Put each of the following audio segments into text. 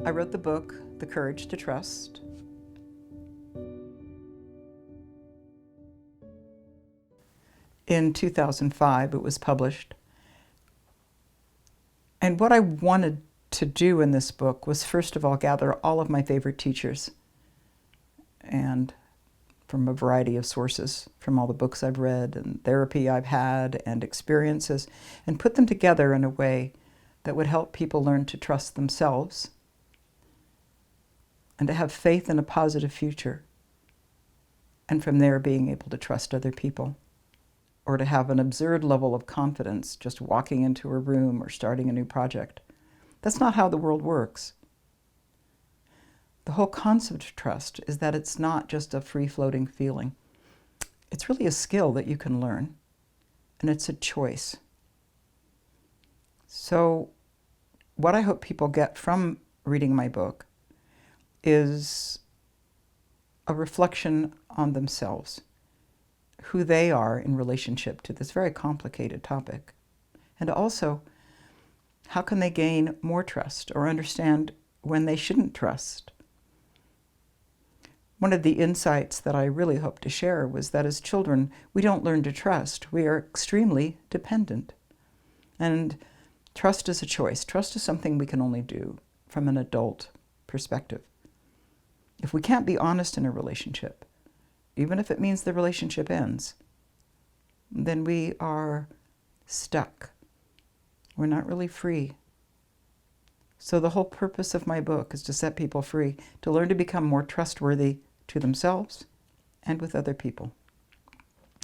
I wrote the book, The Courage to Trust. In 2005, it was published. And what I wanted to do in this book was, first of all, gather all of my favorite teachers, and from a variety of sources, from all the books I've read and therapy I've had and experiences, and put them together in a way that would help people learn to trust themselves and to have faith in a positive future, and from there being able to trust other people, or to have an absurd level of confidence just walking into a room or starting a new project. That's not how the world works. The whole concept of trust is that it's not just a free-floating feeling. It's really a skill that you can learn, and it's a choice. So what I hope people get from reading my book is a reflection on themselves, who they are in relationship to this very complicated topic, and also how can they gain more trust or understand when they shouldn't trust. One of the insights that I really hope to share was that as children, we don't learn to trust. We are extremely dependent. And trust is a choice. Trust is something we can only do from an adult perspective. If we can't be honest in a relationship, even if it means the relationship ends, then we are stuck. We're not really free. So the whole purpose of my book is to set people free, to learn to become more trustworthy to themselves and with other people.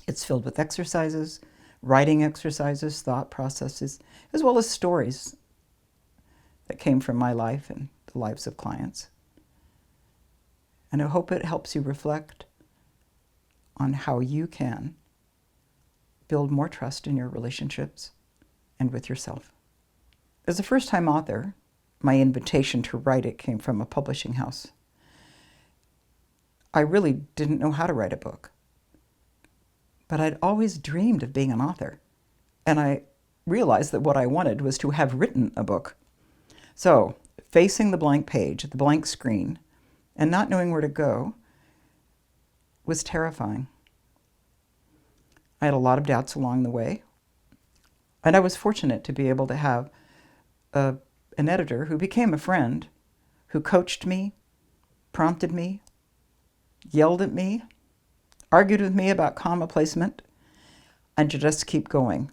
It's filled with exercises, writing exercises, thought processes, as well as stories that came from my life and the lives of clients. And I hope it helps you reflect on how you can build more trust in your relationships and with yourself. As a first-time author, my invitation to write it came from a publishing house. I really didn't know how to write a book, but I'd always dreamed of being an author, and I realized that what I wanted was to have written a book. So, facing the blank page, the blank screen, and not knowing where to go was terrifying. I had a lot of doubts along the way, and I was fortunate to be able to have an editor who became a friend, who coached me, prompted me, yelled at me, argued with me about comma placement, and to just keep going.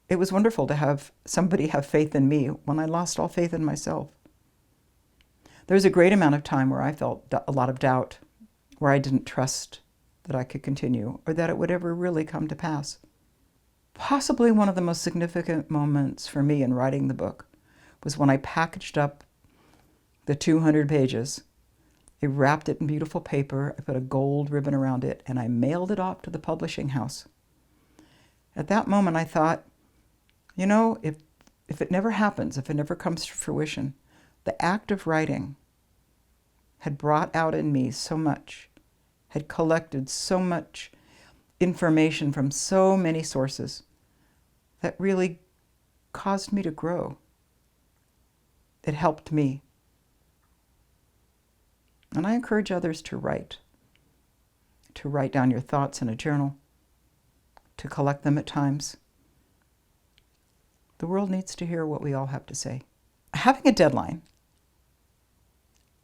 It was wonderful to have somebody have faith in me when I lost all faith in myself. There was a great amount of time where I felt a lot of doubt, where I didn't trust that I could continue or that it would ever really come to pass. Possibly one of the most significant moments for me in writing the book was when I packaged up the 200 pages. I wrapped it in beautiful paper, I put a gold ribbon around it, and I mailed it off to the publishing house. At that moment I thought, you know, if it never happens, if it never comes to fruition, the act of writing had brought out in me so much, had collected so much information from so many sources that really caused me to grow. It helped me. And I encourage others to write down your thoughts in a journal, to collect them at times. The world needs to hear what we all have to say. Having a deadline,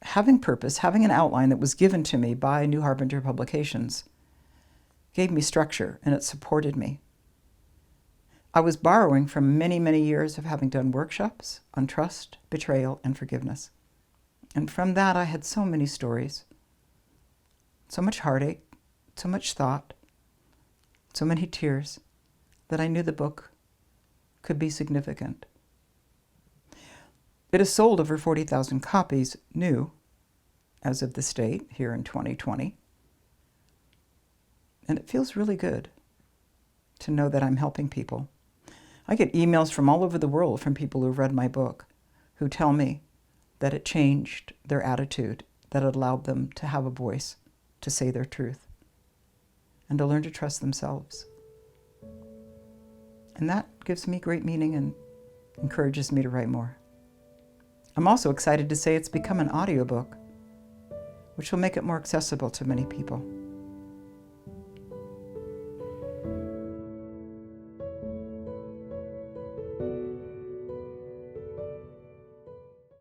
having purpose, having an outline that was given to me by New Harbinger Publications gave me structure, and it supported me. I was borrowing from many, many years of having done workshops on trust, betrayal, and forgiveness. And from that, I had so many stories, so much heartache, so much thought, so many tears, that I knew the book could be significant. It has sold over 40,000 copies new as of this date here in 2020. And it feels really good to know that I'm helping people. I get emails from all over the world from people who've read my book who tell me that it changed their attitude, that it allowed them to have a voice, to say their truth, and to learn to trust themselves. And that gives me great meaning and encourages me to write more. I'm also excited to say it's become an audiobook, which will make it more accessible to many people.